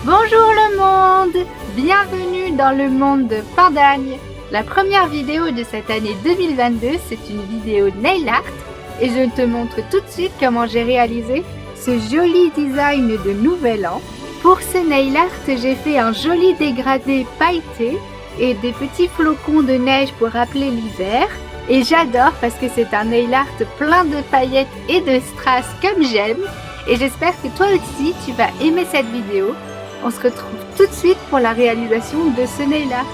Bonjour le monde! Bienvenue dans le monde de Pindagne. La première vidéo de cette année 2022, c'est une vidéo nail art et je te montre tout de suite comment j'ai réalisé ce joli design de nouvel an. Pour ce nail art, j'ai fait un joli dégradé pailleté et des petits flocons de neige pour rappeler l'hiver. Et j'adore parce que c'est un nail art plein de paillettes et de strass comme j'aime. Et j'espère que toi aussi tu vas aimer cette vidéo. On se retrouve tout de suite pour la réalisation de ce nail art.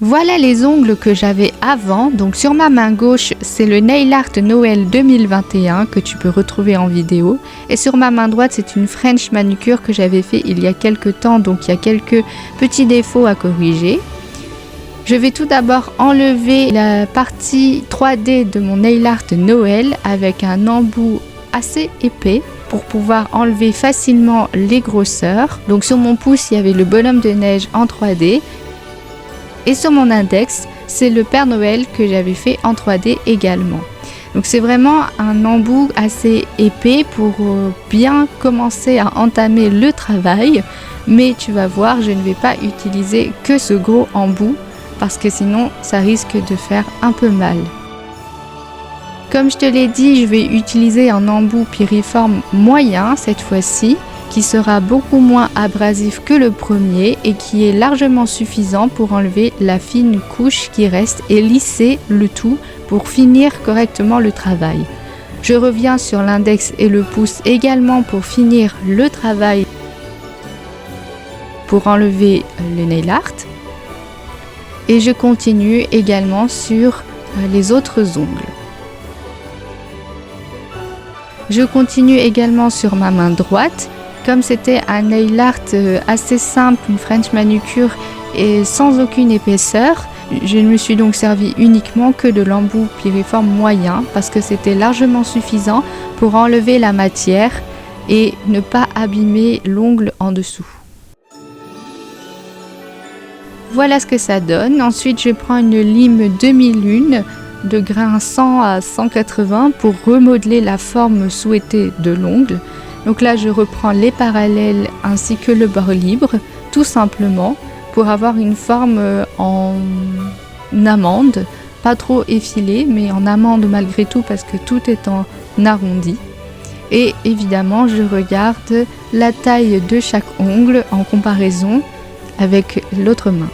Voilà les ongles que j'avais avant. Donc sur ma main gauche, c'est le nail art Noël 2021 que tu peux retrouver en vidéo. Et sur ma main droite, c'est une French manucure que j'avais fait il y a quelques temps. Donc il y a quelques petits défauts à corriger. Je vais tout d'abord enlever la partie 3D de mon nail art Noël avec un embout assez épais pour pouvoir enlever facilement les grosseurs. Donc sur mon pouce, il y avait le bonhomme de neige en 3D. Et sur mon index, c'est le Père Noël que j'avais fait en 3D également. Donc c'est vraiment un embout assez épais pour bien commencer à entamer le travail. Mais tu vas voir, je ne vais pas utiliser que ce gros embout parce que sinon ça risque de faire un peu mal. Comme je te l'ai dit, je vais utiliser un embout piriforme moyen cette fois-ci, qui sera beaucoup moins abrasif que le premier et qui est largement suffisant pour enlever la fine couche qui reste et lisser le tout pour finir correctement le travail. Je reviens sur l'index et le pouce également pour finir le travail pour enlever le nail art et je continue également sur les autres ongles. Je continue également sur ma main droite. Comme c'était un nail art assez simple, une French manucure et sans aucune épaisseur, je ne me suis donc servi uniquement que de l'embout piriforme moyen parce que c'était largement suffisant pour enlever la matière et ne pas abîmer l'ongle en dessous. Voilà ce que ça donne. Ensuite, je prends une lime demi-lune de grain 100 à 180 pour remodeler la forme souhaitée de l'ongle. Donc là, je reprends les parallèles ainsi que le bord libre, tout simplement, pour avoir une forme en amande, pas trop effilée, mais en amande malgré tout parce que tout est en arrondi. Et évidemment, je regarde la taille de chaque ongle en comparaison avec l'autre main.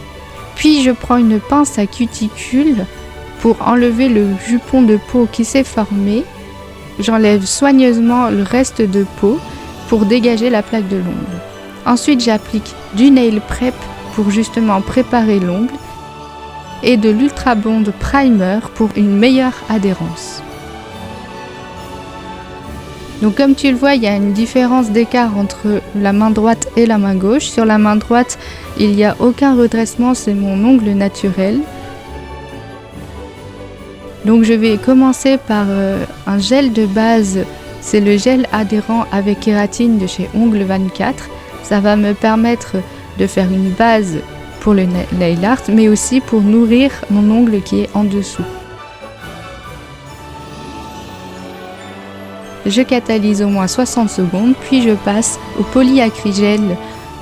Puis je prends une pince à cuticule pour enlever le jupon de peau qui s'est formé. J'enlève soigneusement le reste de peau pour dégager la plaque de l'ongle. Ensuite, j'applique du nail prep pour justement préparer l'ongle et de l'Ultra Bond Primer pour une meilleure adhérence. Donc comme tu le vois, il y a une différence d'écart entre la main droite et la main gauche. Sur la main droite, il n'y a aucun redressement, c'est mon ongle naturel. Donc je vais commencer par un gel de base, c'est le gel adhérent avec kératine de chez Ongles 24. Ça va me permettre de faire une base pour le nail art, mais aussi pour nourrir mon ongle qui est en dessous. Je catalyse au moins 60 secondes, puis je passe au polyacrygel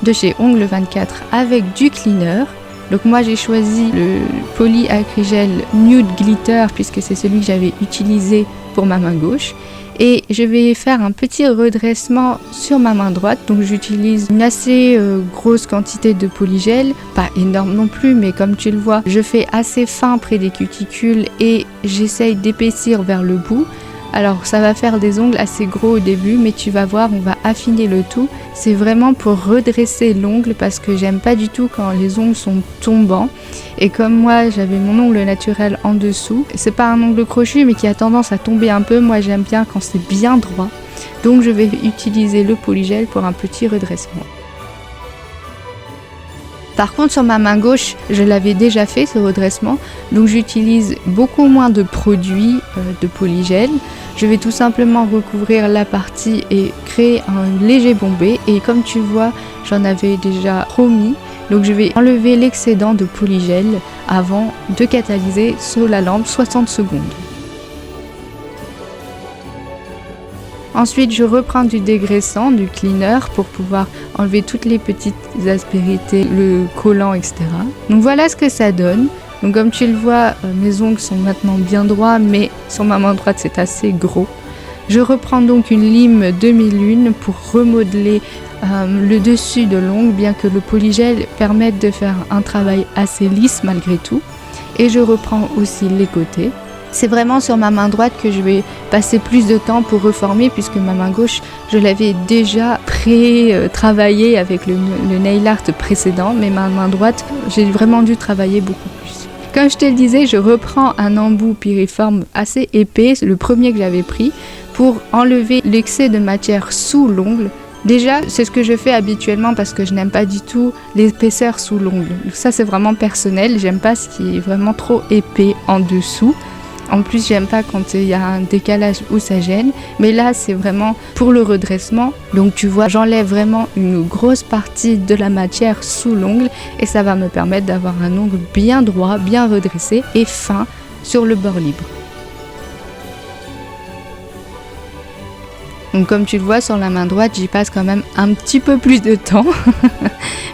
de chez Ongles 24 avec du cleaner. Donc moi j'ai choisi le polyacrygel Nude Glitter puisque c'est celui que j'avais utilisé pour ma main gauche. Et je vais faire un petit redressement sur ma main droite. Donc j'utilise une assez grosse quantité de polygel, pas énorme non plus, mais comme tu le vois, je fais assez fin près des cuticules et j'essaye d'épaissir vers le bout. Alors ça va faire des ongles assez gros au début, mais tu vas voir, on va affiner le tout. C'est vraiment pour redresser l'ongle parce que j'aime pas du tout quand les ongles sont tombants. Et comme moi j'avais mon ongle naturel en dessous, c'est pas un ongle crochu mais qui a tendance à tomber un peu, moi j'aime bien quand c'est bien droit. Donc je vais utiliser le polygel pour un petit redressement. Par contre, sur ma main gauche, je l'avais déjà fait ce redressement, donc j'utilise beaucoup moins de produits de polygel. Je vais tout simplement recouvrir la partie et créer un léger bombé. Et comme tu vois, j'en avais déjà remis, donc je vais enlever l'excédent de polygel avant de catalyser sur la lampe 60 secondes. Ensuite, je reprends du dégraissant, du cleaner pour pouvoir enlever toutes les petites aspérités, le collant, etc. Donc voilà ce que ça donne. Donc comme tu le vois, mes ongles sont maintenant bien droits, mais sur ma main droite, c'est assez gros. Je reprends donc une lime 2001 pour remodeler le dessus de l'ongle, bien que le polygel permette de faire un travail assez lisse malgré tout. Et je reprends aussi les côtés. C'est vraiment sur ma main droite que je vais passer plus de temps pour reformer, puisque ma main gauche, je l'avais déjà pré-travaillé avec le nail art précédent, mais ma main droite, j'ai vraiment dû travailler beaucoup plus. Comme je te le disais, je reprends un embout piriforme assez épais, le premier que j'avais pris, pour enlever l'excès de matière sous l'ongle. Déjà, c'est ce que je fais habituellement parce que je n'aime pas du tout l'épaisseur sous l'ongle. Ça, c'est vraiment personnel, j'aime pas ce qui est vraiment trop épais en dessous. En plus, j'aime pas quand il y a un décalage où ça gêne. Mais là, c'est vraiment pour le redressement. Donc tu vois, j'enlève vraiment une grosse partie de la matière sous l'ongle. Et ça va me permettre d'avoir un ongle bien droit, bien redressé et fin sur le bord libre. Donc comme tu le vois, sur la main droite, j'y passe quand même un petit peu plus de temps.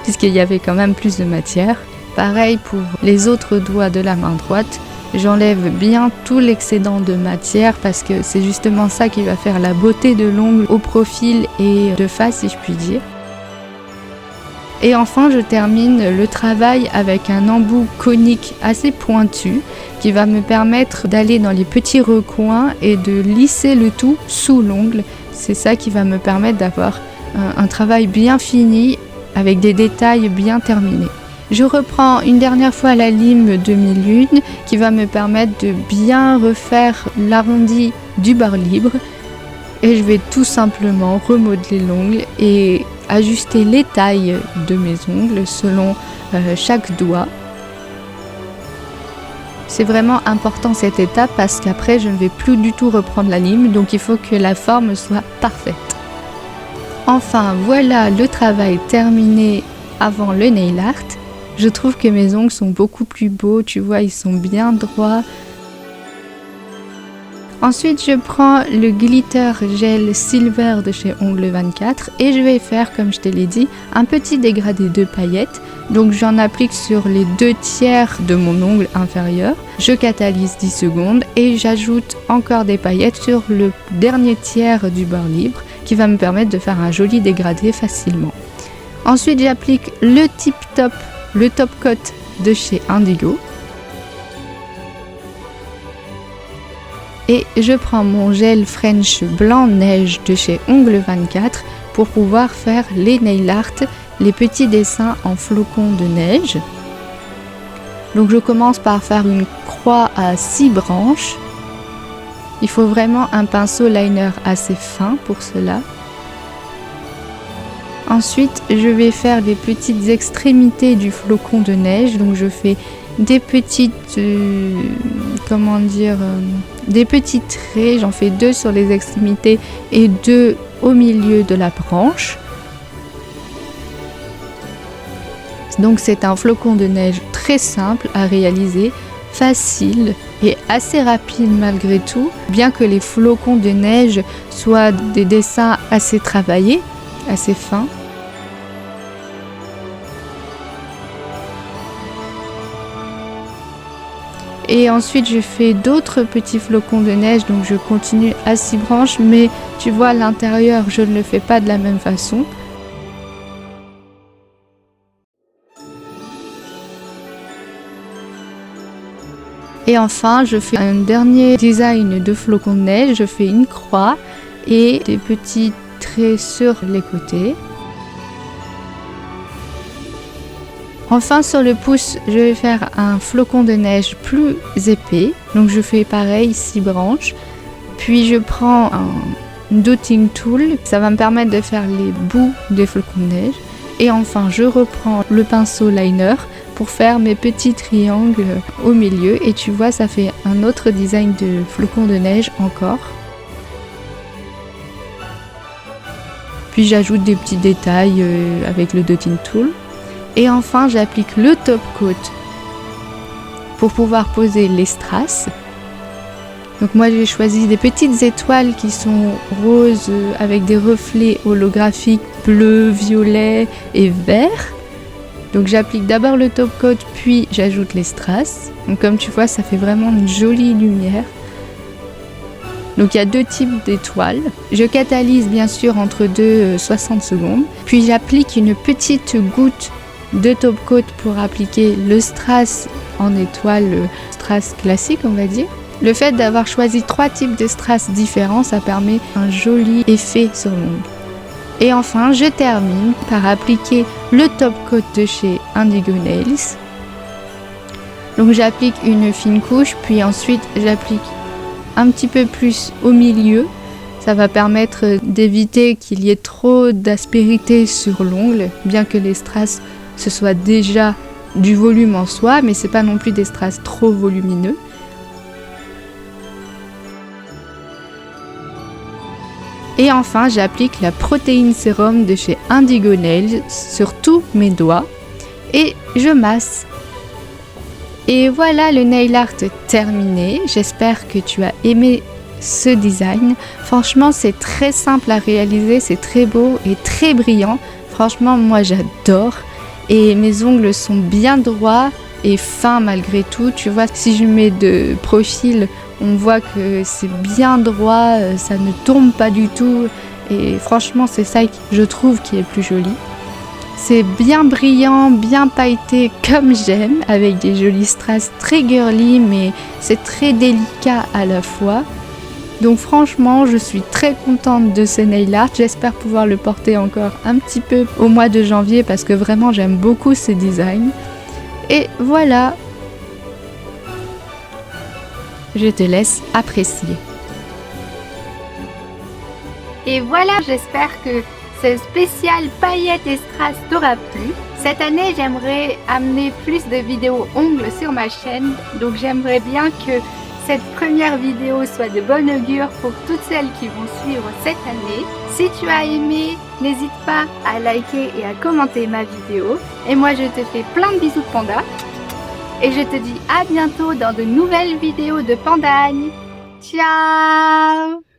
Puisqu'il y avait quand même plus de matière. Pareil pour les autres doigts de la main droite. J'enlève bien tout l'excédent de matière parce que c'est justement ça qui va faire la beauté de l'ongle au profil et de face, si je puis dire. Et enfin, je termine le travail avec un embout conique assez pointu qui va me permettre d'aller dans les petits recoins et de lisser le tout sous l'ongle. C'est ça qui va me permettre d'avoir un travail bien fini avec des détails bien terminés. Je reprends une dernière fois la lime 2001 qui va me permettre de bien refaire l'arrondi du bord libre. Et je vais tout simplement remodeler l'ongle et ajuster les tailles de mes ongles selon chaque doigt. C'est vraiment important cette étape parce qu'après je ne vais plus du tout reprendre la lime, donc il faut que la forme soit parfaite. Enfin voilà le travail terminé avant le nail art. Je trouve que mes ongles sont beaucoup plus beaux, tu vois, ils sont bien droits. Ensuite, je prends le glitter gel silver de chez Ongles 24 et je vais faire, comme je te l'ai dit, un petit dégradé de paillettes. Donc j'en applique sur les 2/3 de mon ongle inférieur. Je catalyse 10 secondes et j'ajoute encore des paillettes sur le dernier tiers du bord libre qui va me permettre de faire un joli dégradé facilement. Ensuite, j'applique le tip top. Le top coat de chez Indigo. Et je prends mon gel French blanc neige de chez Ongles 24 pour pouvoir faire les nail art, les petits dessins en flocons de neige. Donc je commence par faire une croix à 6 branches. Il faut vraiment un pinceau liner assez fin pour cela. Ensuite, je vais faire les petites extrémités du flocon de neige. Donc je fais des petites, des petits traits. J'en fais 2 sur les extrémités et 2 au milieu de la branche. Donc c'est un flocon de neige très simple à réaliser, facile et assez rapide malgré tout. Bien que les flocons de neige soient des dessins assez travaillés, assez fins. Et ensuite je fais d'autres petits flocons de neige, donc je continue à 6 branches, mais tu vois à l'intérieur je ne le fais pas de la même façon. Et enfin je fais un dernier design de flocons de neige, je fais une croix et des petits traits sur les côtés. Enfin sur le pouce, je vais faire un flocon de neige plus épais. Donc je fais pareil, 6 branches. Puis je prends un dotting tool. Ça va me permettre de faire les bouts des flocons de neige. Et enfin, je reprends le pinceau liner pour faire mes petits triangles au milieu. Et tu vois, ça fait un autre design de flocon de neige encore. Puis j'ajoute des petits détails avec le dotting tool. Et enfin, j'applique le top coat pour pouvoir poser les strass. Donc moi j'ai choisi des petites étoiles qui sont roses avec des reflets holographiques bleu, violet et vert. Donc j'applique d'abord le top coat puis j'ajoute les strass. Donc comme tu vois, ça fait vraiment une jolie lumière. Donc il y a deux types d'étoiles. Je catalyse bien sûr entre deux 60 secondes. Puis j'applique une petite goutte de top coat pour appliquer le strass en étoile, strass classique on va dire. Le fait d'avoir choisi 3 types de strass différents, ça permet un joli effet sur l'ongle. Et enfin, je termine par appliquer le top coat de chez Indigo Nails. Donc j'applique une fine couche, puis ensuite j'applique un petit peu plus au milieu. Ça va permettre d'éviter qu'il y ait trop d'aspérité sur l'ongle, bien que les strass ce soit déjà du volume en soi, mais c'est pas non plus des strass trop volumineux. Et enfin, j'applique la protéine sérum de chez Indigo Nails sur tous mes doigts et je masse. Et voilà le nail art terminé. J'espère que tu as aimé ce design. Franchement, c'est très simple à réaliser, c'est très beau et très brillant. Franchement, moi j'adore. Et mes ongles sont bien droits et fins malgré tout. Tu vois, si je mets de profil, on voit que c'est bien droit, ça ne tombe pas du tout. Et franchement, c'est ça que je trouve qui est plus joli. C'est bien brillant, bien pailleté comme j'aime, avec des jolis strass très girly, mais c'est très délicat à la fois. Donc franchement, je suis très contente de ce nail art. J'espère pouvoir le porter encore un petit peu au mois de janvier parce que vraiment j'aime beaucoup ce design. Et voilà. Je te laisse apprécier. Et voilà, j'espère que ce spécial paillettes et strass t'aura plu. Cette année, j'aimerais amener plus de vidéos ongles sur ma chaîne. Donc j'aimerais bien que cette première vidéo soit de bon augure pour toutes celles qui vont suivre cette année. Si tu as aimé, n'hésite pas à liker et à commenter ma vidéo. Et moi, je te fais plein de bisous de panda. Et je te dis à bientôt dans de nouvelles vidéos de Pandagne. Ciao!